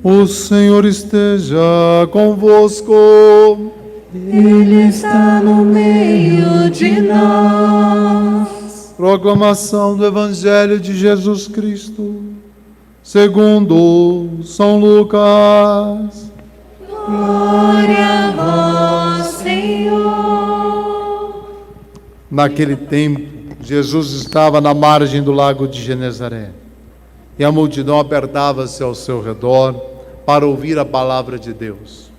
O Senhor esteja convosco. Ele está no meio de nós. Proclamação do Evangelho de Jesus Cristo, segundo São Lucas. Glória a vós, Senhor. Naquele tempo, Jesus estava na margem do lago de Genezaré, e a multidão apertava-se ao seu redor para ouvir a palavra de Deus.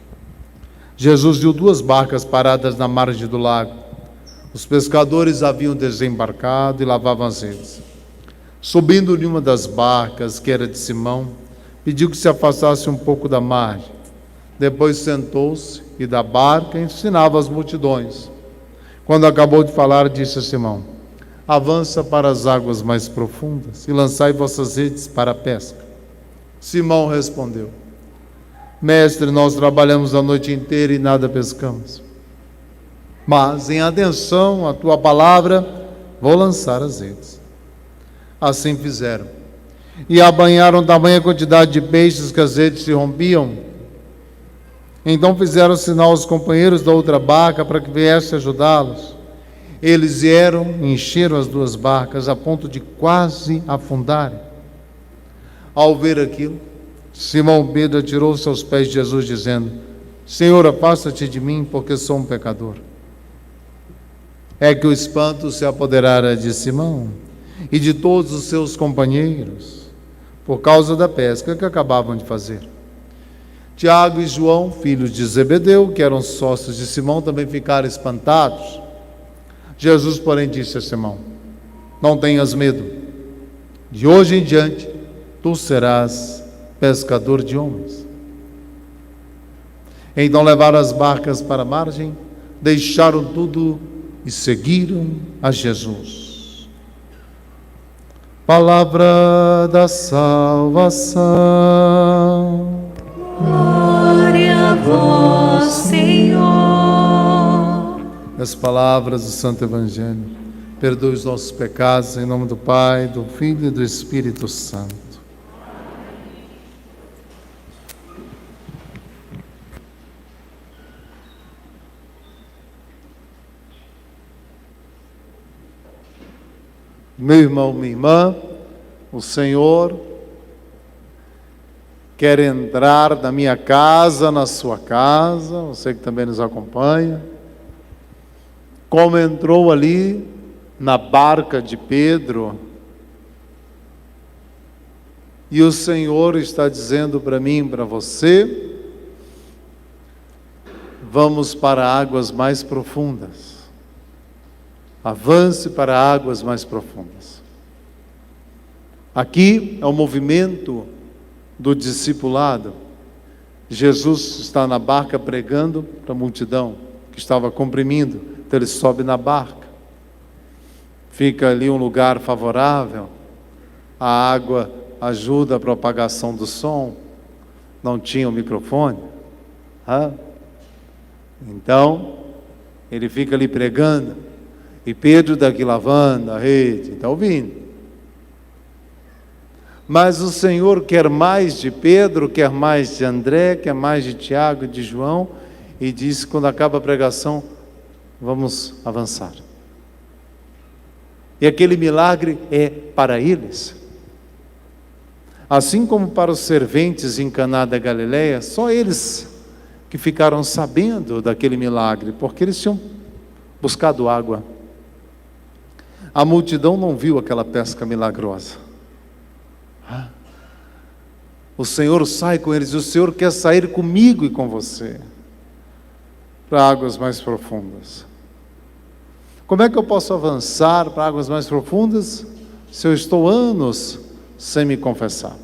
Jesus viu duas barcas paradas na margem do lago. Os pescadores haviam desembarcado e lavavam as redes. Subindo em uma das barcas, que era de Simão, pediu que se afastasse um pouco da margem. Depois sentou-se e da barca ensinava as multidões. Quando acabou de falar, disse a Simão: avança para as águas mais profundas e lançai vossas redes para a pesca. Simão respondeu: Mestre, nós trabalhamos a noite inteira e nada pescamos. Mas, em atenção à tua palavra, vou lançar as redes. Assim fizeram. E apanharam tamanha quantidade de peixes que as redes se rompiam. Então fizeram sinal aos companheiros da outra barca para que viessem ajudá-los. Eles vieram e encheram as duas barcas a ponto de quase afundarem. Ao ver aquilo, Simão Pedro atirou-se aos pés de Jesus, dizendo: Senhor, afasta-te de mim, porque sou um pecador. É que o espanto se apoderara de Simão e de todos os seus companheiros, por causa da pesca que acabavam de fazer. Tiago e João, filhos de Zebedeu, que eram sócios de Simão, também ficaram espantados. Jesus, porém, disse a Simão: não tenhas medo, de hoje em diante tu serás pescador de homens. Então levaram as barcas para a margem, deixaram tudo e seguiram a Jesus. Palavra da salvação. Glória a vós, Senhor. As palavras do Santo Evangelho. Perdoe os nossos pecados, em nome do Pai, do Filho e do Espírito Santo. Meu irmão, minha irmã, o Senhor quer entrar na minha casa, na sua casa, você que também nos acompanha, como entrou ali na barca de Pedro, e o Senhor está dizendo para mim e para você: vamos para águas mais profundas, avance para águas mais profundas. Aqui é o movimento do discipulado. Jesus está na barca pregando para a multidão que estava comprimindo, então ele sobe na barca, fica ali um lugar favorável, a água ajuda a propagação do som, não tinha o microfone, então ele fica ali pregando, e Pedro daqui lavando a rede, está ouvindo. Mas o Senhor quer mais de Pedro, quer mais de André, quer mais de Tiago e de João, e diz, quando acaba a pregação: vamos avançar. E aquele milagre é para eles. Assim como para os serventes em Caná da Galileia, só eles que ficaram sabendo daquele milagre, porque eles tinham buscado água. A multidão não viu aquela pesca milagrosa. O Senhor sai com eles, o Senhor quer sair comigo e com você para águas mais profundas. Como é que eu posso avançar para águas mais profundas se eu estou anos sem me confessar?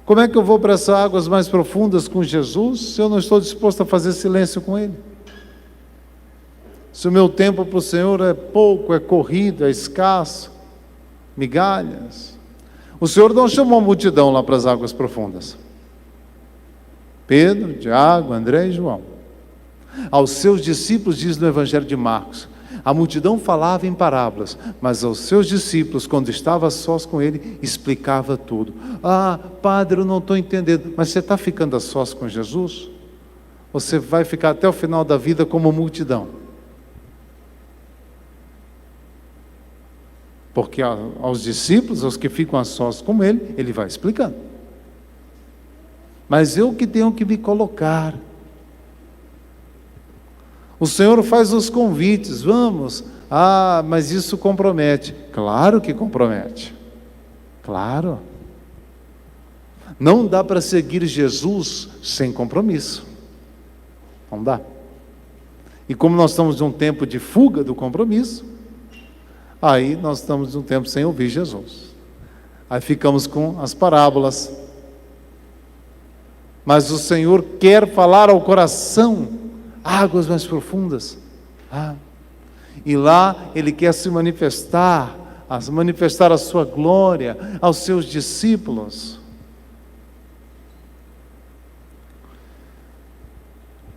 Como é que eu vou para essas águas mais profundas com Jesus se eu não estou disposto a fazer silêncio com Ele? Se o meu tempo para o Senhor é pouco, é corrido, é escasso, migalhas. O Senhor não chamou a multidão lá para as águas profundas. Pedro, Tiago, André e João. Aos seus discípulos, diz no Evangelho de Marcos: A multidão falava em parábolas, mas aos seus discípulos, quando estava a sós com ele, explicava tudo. Ah, padre, eu não estou entendendo. Mas você está ficando a sós com Jesus? Você vai ficar até o final da vida como multidão? Porque aos discípulos, aos que ficam a sós com ele, ele vai explicando. Mas eu que tenho que me colocar. O Senhor faz os convites, vamos. Ah, mas isso compromete. Claro que compromete. Claro. Não dá para seguir Jesus sem compromisso. Não dá. E como nós estamos num tempo de fuga do compromisso, aí nós estamos num tempo sem ouvir Jesus. Aí ficamos com as parábolas. Mas o Senhor quer falar ao coração águas mais profundas. E lá Ele quer se manifestar a sua glória aos seus discípulos.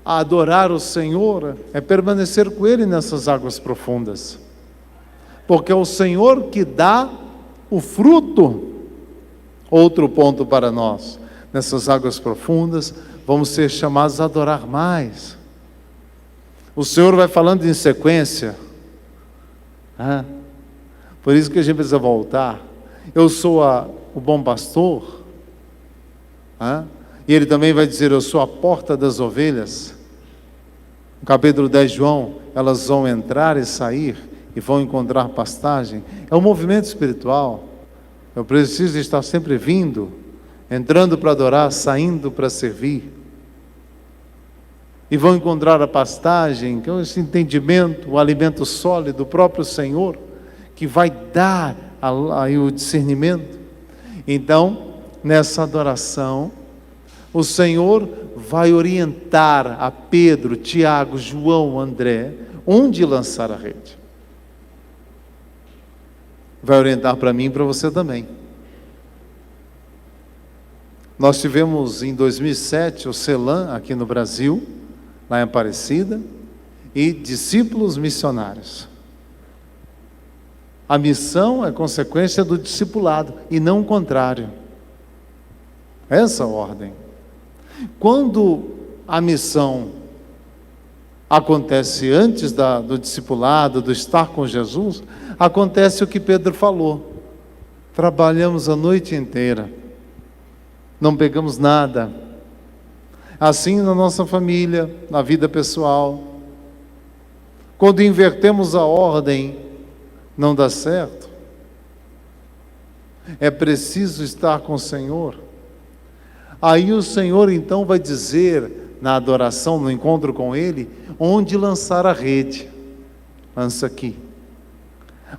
A adorar o Senhor é permanecer com Ele nessas águas profundas. Porque é o Senhor que dá o fruto. Outro ponto para nós. Nessas águas profundas, vamos ser chamados a adorar mais. O Senhor vai falando em sequência. Por isso que a gente precisa voltar. Eu sou o bom pastor. E Ele também vai dizer, eu sou a porta das ovelhas. No capítulo 10 de João, elas vão entrar e sair e vão encontrar pastagem. É um movimento espiritual. Eu preciso estar sempre vindo, entrando para adorar, saindo para servir. E vão encontrar a pastagem, que é esse entendimento, o alimento sólido do próprio Senhor, que vai dar aí o discernimento. Então, nessa adoração, o Senhor vai orientar a Pedro, Tiago, João, André, onde lançar a rede. Vai orientar para mim e para você também. Nós tivemos em 2007 o CELAM aqui no Brasil, lá em Aparecida, e discípulos missionários. A missão é consequência do discipulado e não o contrário. Essa é a ordem. Quando a missão acontece antes do discipulado, do estar com Jesus, acontece o que Pedro falou. Trabalhamos a noite inteira, não pegamos nada. Assim na nossa família, na vida pessoal. Quando invertemos a ordem, não dá certo. É preciso estar com o Senhor. Aí o Senhor então vai dizer, na adoração, no encontro com Ele, onde lançar a rede. Lança aqui.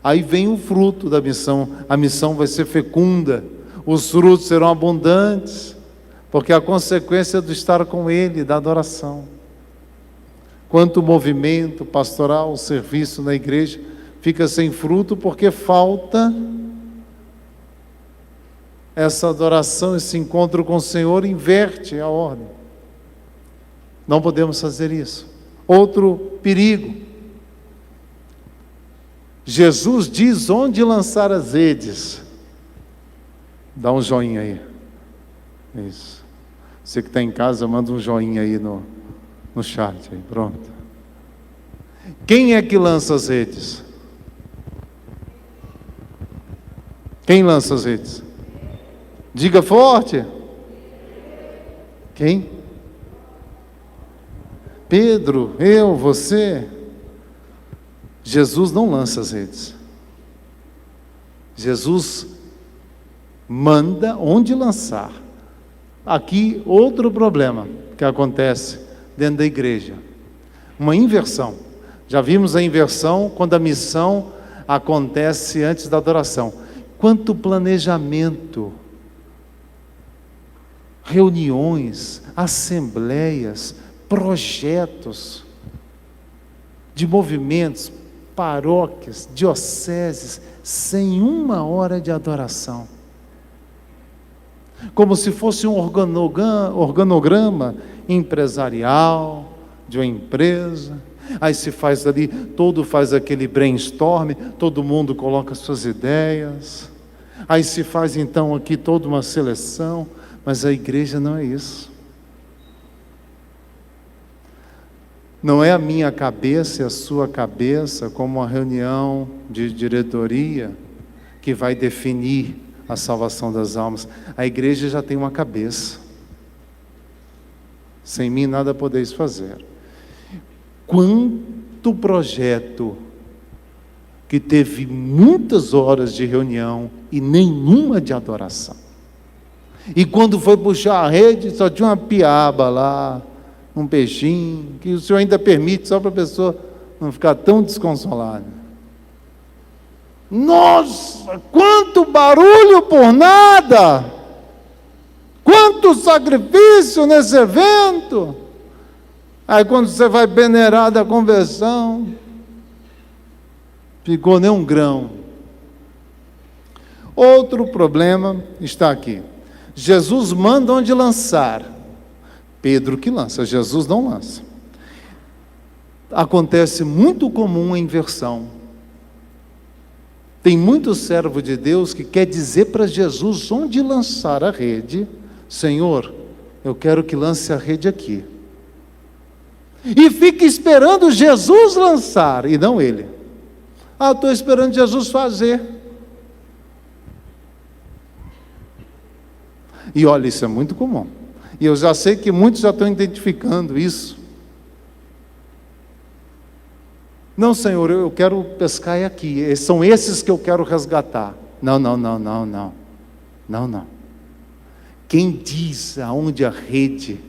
Aí vem o fruto da missão. A missão vai ser fecunda. Os frutos serão abundantes. Porque é a consequência do estar com Ele, da adoração. Quanto movimento pastoral, serviço na igreja, fica sem fruto porque falta essa adoração, esse encontro com o Senhor, inverte a ordem. Não podemos fazer isso. Outro perigo. Jesus diz onde lançar as redes. Dá um joinha aí. Isso. Você que está em casa, manda um joinha aí no chat. Aí. Pronto. Quem é que lança as redes? Quem lança as redes? Diga forte. Quem? Pedro, eu, você. Jesus não lança as redes. Jesus manda onde lançar. Aqui, outro problema que acontece dentro da igreja. Uma inversão. Já vimos a inversão quando a missão acontece antes da adoração. Quanto planejamento, reuniões, assembleias, projetos de movimentos, paróquias, dioceses, sem uma hora de adoração. Como se fosse um organograma empresarial de uma empresa. Aí se faz ali, faz aquele brainstorm, todo mundo coloca suas ideias. Aí se faz então aqui toda uma seleção, mas a igreja não é isso. Não é a minha cabeça e a sua cabeça, como uma reunião de diretoria, que vai definir a salvação das almas. A igreja já tem uma cabeça. Sem mim nada podeis fazer. Quanto projeto que teve muitas horas de reunião e nenhuma de adoração. E quando foi puxar a rede, só tinha uma piaba lá, um peixinho, que o Senhor ainda permite só para a pessoa não ficar tão desconsolada. Nossa, quanto barulho por nada! Quanto sacrifício nesse evento! Aí quando você vai peneirar da conversão, ficou nem um grão. Outro problema está aqui. Jesus manda onde lançar. Pedro que lança, Jesus não lança. Acontece muito comum a inversão. Tem muito servo de Deus que quer dizer para Jesus onde lançar a rede. Senhor, eu quero que lance a rede aqui. E fica esperando Jesus lançar, e não ele. Estou esperando Jesus fazer. E olha, isso é muito comum. E eu já sei que muitos já estão identificando isso. Não, Senhor, eu quero pescar aqui. São esses que eu quero resgatar. Não. Quem diz aonde a rede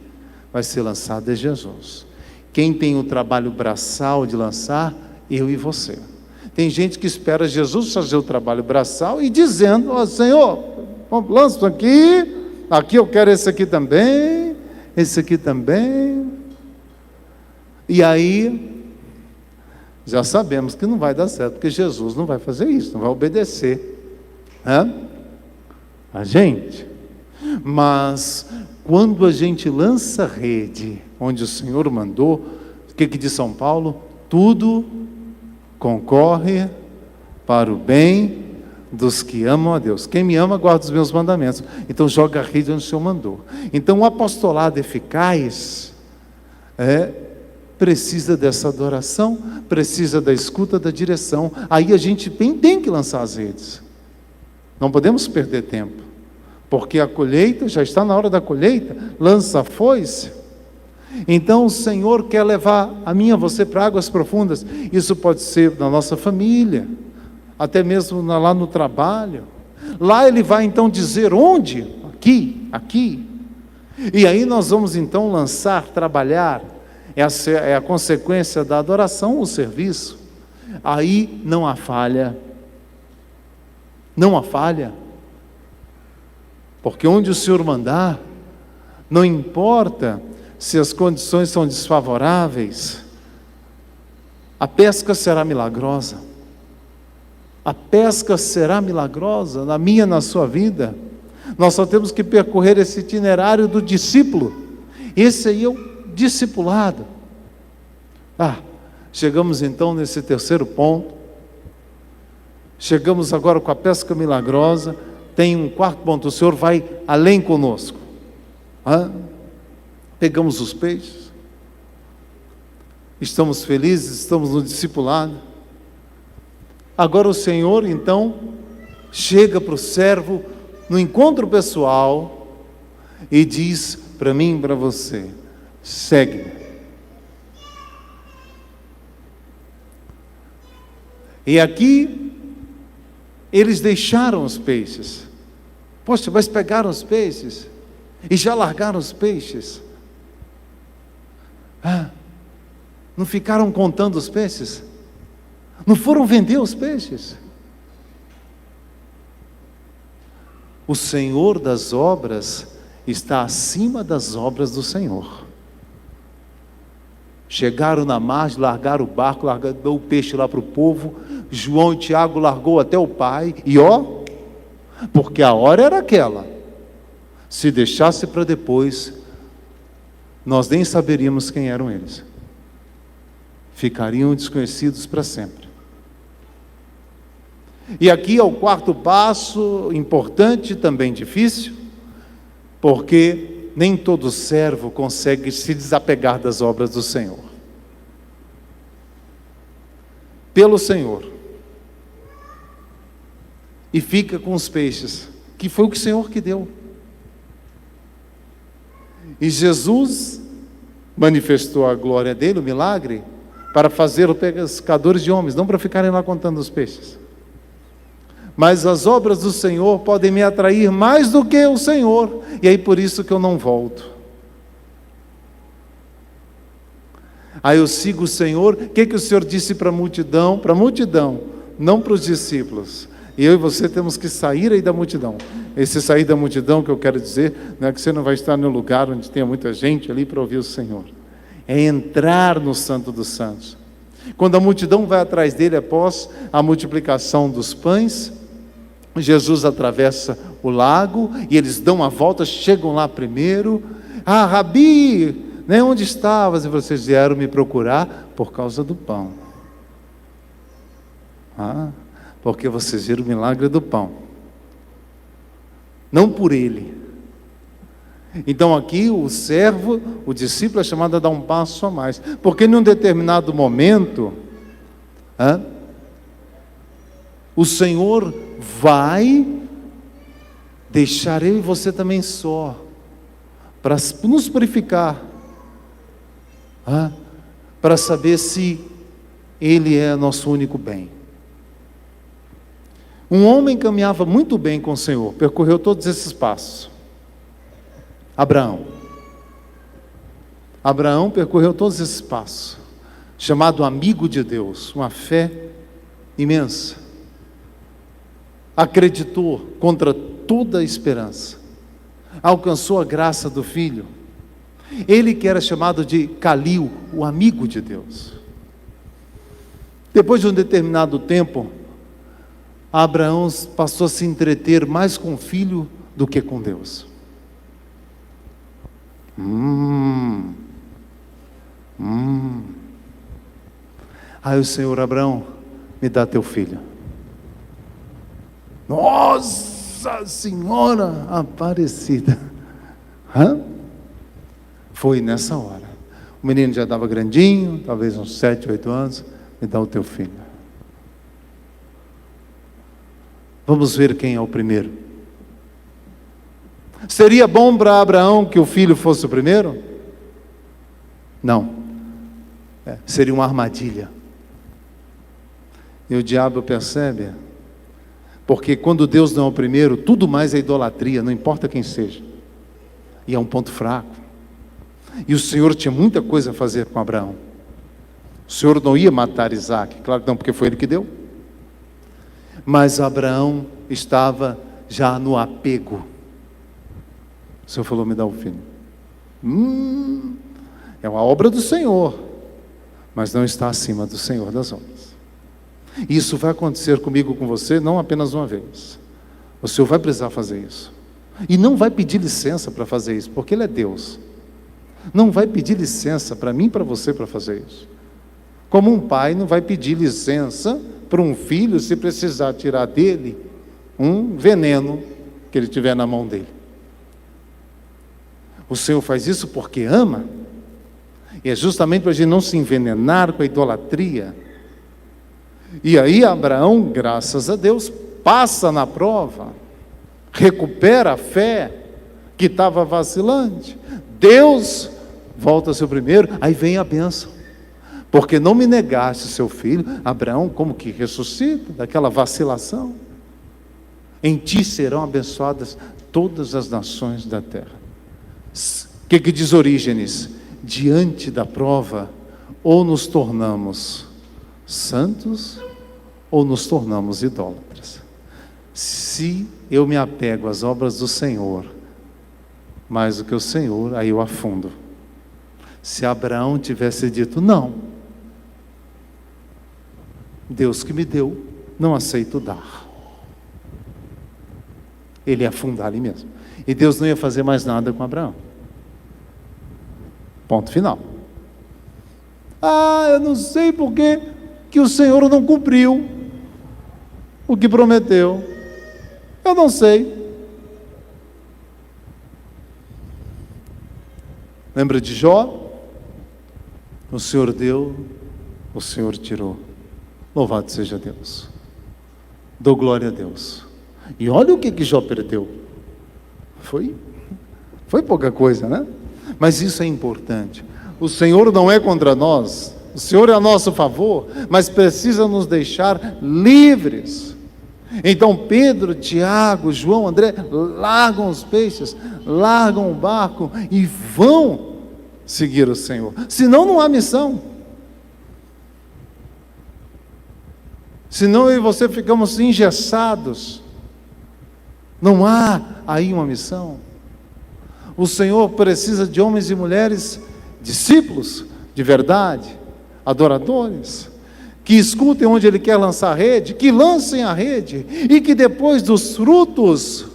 vai ser lançada é Jesus. Quem tem o trabalho braçal de lançar, eu e você. Tem gente que espera Jesus fazer o trabalho braçal e dizendo, Senhor, lança aqui eu quero esse aqui também, esse aqui também. E aí, já sabemos que não vai dar certo, porque Jesus não vai fazer isso, não vai obedecer a gente. Mas quando a gente lança a rede onde o Senhor mandou, o que diz São Paulo? Tudo concorre para o bem dos que amam a Deus. Quem me ama guarda os meus mandamentos. Então joga a rede onde o Senhor mandou. Então o apostolado eficaz precisa dessa adoração, precisa da escuta, da direção. Aí a gente tem que lançar as redes. Não podemos perder tempo, porque a colheita, já está na hora da colheita, lança a foice. Então o Senhor quer levar a mim e a você para águas profundas. Isso pode ser na nossa família, até mesmo lá no trabalho. Lá Ele vai então dizer onde? Aqui. E aí nós vamos então lançar, trabalhar. Essa é a consequência da adoração, o serviço. Aí não há falha. Não há falha. Porque onde o Senhor mandar, não importa se as condições são desfavoráveis, a pesca será milagrosa. A pesca será milagrosa na minha, na sua vida. Nós só temos que percorrer esse itinerário do discípulo. Esse aí é o discipulado. Chegamos então nesse terceiro ponto. Chegamos agora com a pesca milagrosa. Tem um quarto ponto, o Senhor vai além conosco. Pegamos os peixes, estamos felizes, estamos no discipulado. Agora o Senhor então chega para o servo no encontro pessoal e diz para mim e para você: segue-me. E aqui eles deixaram os peixes. Poxa, mas pegaram os peixes e já largaram os peixes. Não ficaram contando os peixes? Não foram vender os peixes? O Senhor das obras está acima das obras do Senhor. Chegaram na margem, largaram o barco, largaram o peixe lá para o povo. João e Tiago largou até o pai. E porque a hora era aquela. Se deixasse para depois, nós nem saberíamos quem eram eles. ficariam desconhecidos para sempre. E aqui é o quarto passo, importante, também difícil, porque nem todo servo consegue se desapegar das obras do Senhor. Pelo Senhor. E fica com os peixes, que foi o que o Senhor que deu. E Jesus manifestou a glória dele, o milagre, para fazer os pescadores de homens, não para ficarem lá contando os peixes. Mas as obras do Senhor podem me atrair mais do que o Senhor, e aí por isso que eu não volto. Aí eu sigo o Senhor. O que o Senhor disse para a multidão? Para a multidão, não para os discípulos. E eu e você temos que sair aí da multidão. Esse sair da multidão que eu quero dizer, não é que você não vai estar no lugar onde tenha muita gente ali para ouvir o Senhor. É entrar no Santo dos Santos. Quando a multidão vai atrás dele após a multiplicação dos pães, Jesus atravessa o lago e eles dão a volta, chegam lá primeiro. Ah, Rabi, né, onde estavas? E vocês vieram me procurar por causa do pão. Porque vocês viram o milagre do pão, não por ele. Então aqui o servo, o discípulo é chamado a dar um passo a mais, porque em um determinado momento, o Senhor vai deixar eu e você também só, para nos purificar, para saber se Ele é nosso único bem. Um homem caminhava muito bem com o Senhor, percorreu todos esses passos. Abraão percorreu todos esses passos, chamado amigo de Deus, uma fé imensa. Acreditou contra toda a esperança, alcançou a graça do Filho. Ele que era chamado de Calil, o amigo de Deus. Depois de um determinado tempo, Abraão passou a se entreter mais com o filho do que com Deus. Aí o Senhor: Abraão, me dá teu filho. Nossa Senhora Aparecida! Foi nessa hora. O menino já estava grandinho, talvez uns 7, 8 anos. Me dá o teu filho. Vamos ver quem é o primeiro. Seria bom para Abraão que o filho fosse o primeiro? Não. Seria uma armadilha. E o diabo percebe, porque quando Deus não é o primeiro, tudo mais é idolatria, não importa quem seja. E é um ponto fraco. E o Senhor tinha muita coisa a fazer com Abraão. O Senhor não ia matar Isaac, claro que não, porque foi ele que deu. Mas Abraão estava já no apego. O Senhor falou: me dá o filho. É uma obra do Senhor, mas não está acima do Senhor das obras. Isso vai acontecer comigo, com você, não apenas uma vez. O Senhor vai precisar fazer isso. E não vai pedir licença para fazer isso, porque Ele é Deus. Não vai pedir licença para mim e para você para fazer isso. Como um pai não vai pedir licença para um filho se precisar tirar dele um veneno que ele tiver na mão dele. O Senhor faz isso porque ama, e é justamente para a gente não se envenenar com a idolatria. E aí Abraão, graças a Deus, passa na prova, recupera a fé que estava vacilante. Deus volta a ser o primeiro, aí vem a bênção. Porque não me negaste seu filho. Abraão como que ressuscita daquela vacilação. Em ti serão abençoadas todas as nações da terra. O que diz Orígenes? Diante da prova, ou nos tornamos santos, ou nos tornamos idólatras. Se eu me apego às obras do Senhor, mais do que o Senhor, aí eu afundo. Se Abraão tivesse dito: não, Deus que me deu, não aceito dar, ele ia afundar ali mesmo. E Deus não ia fazer mais nada com Abraão. Ponto final. Eu não sei por que o Senhor não cumpriu o que prometeu. Eu não sei. Lembra de Jó? O Senhor deu, o Senhor tirou. Louvado seja Deus. Dou glória a Deus. E olha o que Jó perdeu. Foi pouca coisa, né? Mas isso é importante. O Senhor não é contra nós. O Senhor é a nosso favor, mas precisa nos deixar livres. Então Pedro, Tiago, João, André largam os peixes, largam o barco e vão seguir o Senhor. Senão não há missão. Senão eu e você ficamos engessados. Não há aí uma missão. O Senhor precisa de homens e mulheres, discípulos de verdade, adoradores, que escutem onde Ele quer lançar a rede, que lancem a rede, e que depois dos frutos,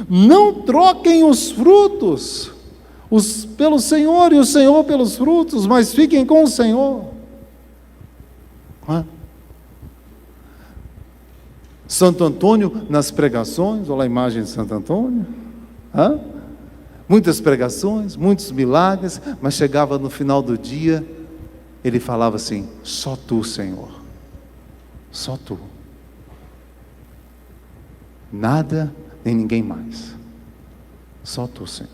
não troquem os frutos, pelo Senhor e o Senhor pelos frutos, mas fiquem com o Senhor. Santo Antônio nas pregações, olha a imagem de Santo Antônio, muitas pregações, muitos milagres, mas chegava no final do dia, ele falava assim: só tu, Senhor, só tu, nada nem ninguém mais, só tu, Senhor,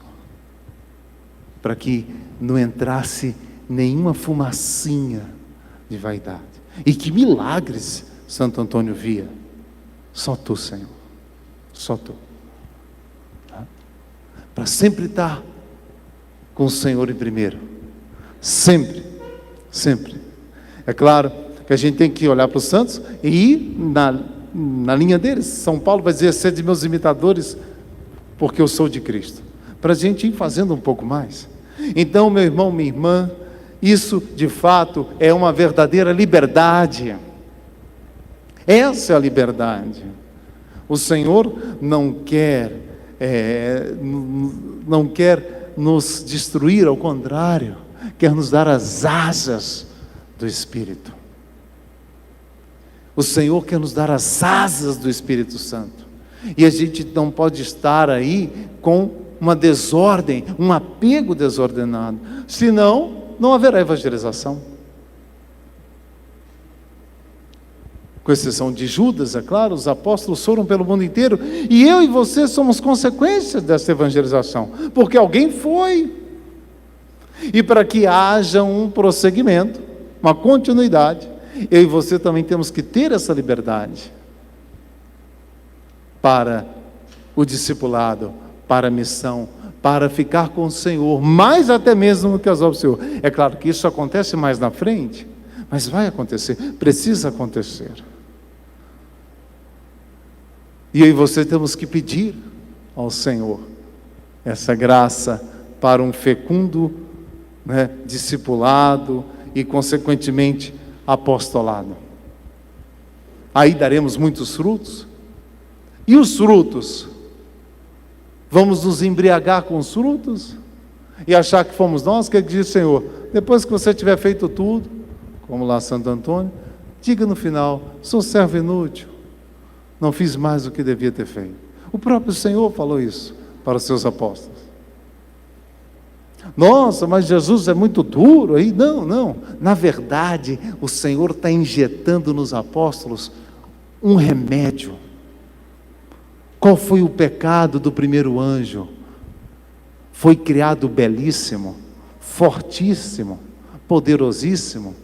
para que não entrasse nenhuma fumacinha de vaidade. E que milagres Santo Antônio via. Só tu, Senhor, só tu, para sempre estar com o Senhor em primeiro, sempre, sempre. É claro que a gente tem que olhar para os santos e ir na linha deles. São Paulo vai dizer: sede meus imitadores, porque eu sou de Cristo, para a gente ir fazendo um pouco mais. Então, meu irmão, minha irmã, isso de fato é uma verdadeira liberdade. Essa é a liberdade. O Senhor não quer nos destruir, ao contrário, quer nos dar as asas do Espírito. O Senhor quer nos dar as asas do Espírito Santo. E a gente não pode estar aí com uma desordem, um apego desordenado, senão não haverá evangelização. Com exceção de Judas, é claro, os apóstolos foram pelo mundo inteiro, e eu e você somos consequências dessa evangelização, porque alguém foi. E para que haja um prosseguimento, uma continuidade, eu e você também temos que ter essa liberdade para o discipulado, para a missão, para ficar com o Senhor, mais até mesmo no que as obras do Senhor. É claro que isso acontece mais na frente, mas vai acontecer, precisa acontecer. E eu e você temos que pedir ao Senhor essa graça para um fecundo, discipulado e consequentemente apostolado. Aí daremos muitos frutos. E os frutos? Vamos nos embriagar com os frutos? E achar que fomos nós? Que diz o Senhor: depois que você tiver feito tudo, como lá Santo Antônio, diga no final: sou servo inútil, não fiz mais do que devia ter feito. O próprio Senhor falou isso para os seus apóstolos. Nossa, mas Jesus é muito duro aí. Não, na verdade o Senhor está injetando nos apóstolos um remédio. Qual foi o pecado do primeiro anjo? Foi criado belíssimo, fortíssimo, poderosíssimo,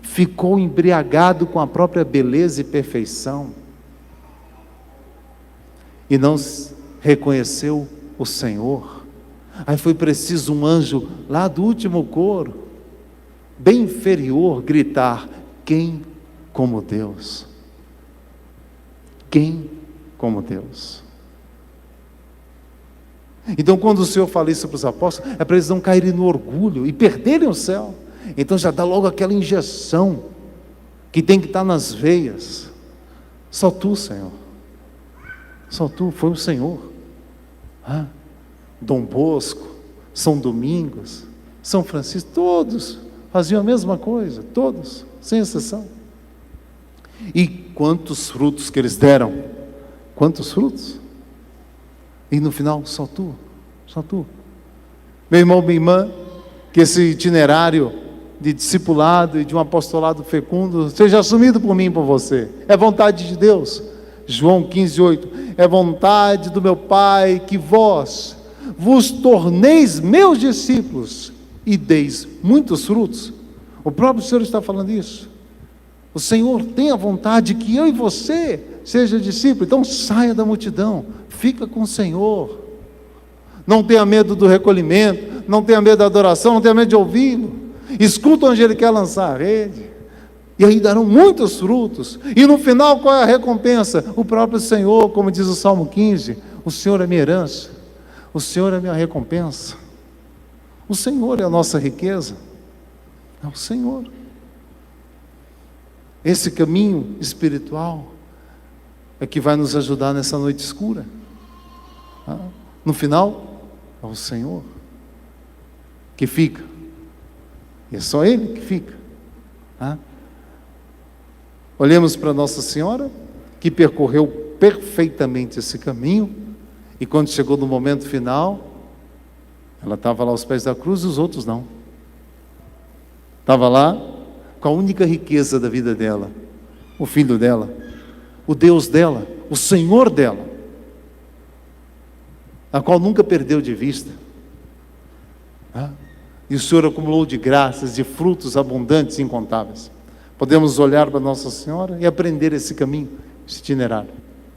ficou embriagado com a própria beleza e perfeição, e não reconheceu o Senhor. Aí foi preciso um anjo lá do último coro, bem inferior, gritar: quem como Deus? Quem como Deus? Então, quando o Senhor fala isso para os apóstolos, é para eles não caírem no orgulho e perderem o céu. Então já dá logo aquela injeção que tem que estar nas veias. Só tu, Senhor. Só tu, foi o Senhor. Dom Bosco, São Domingos, São Francisco, faziam a mesma coisa, todos, sem exceção. E quantos frutos que eles deram? Quantos frutos? E no final, só tu. Meu irmão, minha irmã, que esse itinerário de discipulado e de um apostolado fecundo seja assumido por mim e por você. É vontade de Deus. João 15:8. É vontade do meu Pai que vós vos torneis meus discípulos e deis muitos frutos. O próprio Senhor está falando isso. O Senhor tem a vontade que eu e você seja discípulo. Então saia da multidão, fica com o Senhor. Não tenha medo do recolhimento, não tenha medo da adoração, não tenha medo de ouvi-lo. Escuta onde Ele quer lançar a rede. E aí darão muitos frutos. E no final, qual é a recompensa? O próprio Senhor, como diz o Salmo 15, o Senhor é minha herança, o Senhor é minha recompensa. O Senhor é a nossa riqueza. É o Senhor. Esse caminho espiritual é que vai nos ajudar nessa noite escura. No final, é o Senhor que fica. E é só Ele que fica. Olhemos para Nossa Senhora, que percorreu perfeitamente esse caminho, e quando chegou no momento final, ela estava lá aos pés da cruz e os outros não. Estava lá com a única riqueza da vida dela, o Filho dela, o Deus dela, o Senhor dela, a qual nunca perdeu de vista. E o Senhor acumulou de graças, de frutos abundantes e incontáveis. Podemos olhar para Nossa Senhora e aprender esse caminho, esse itinerário.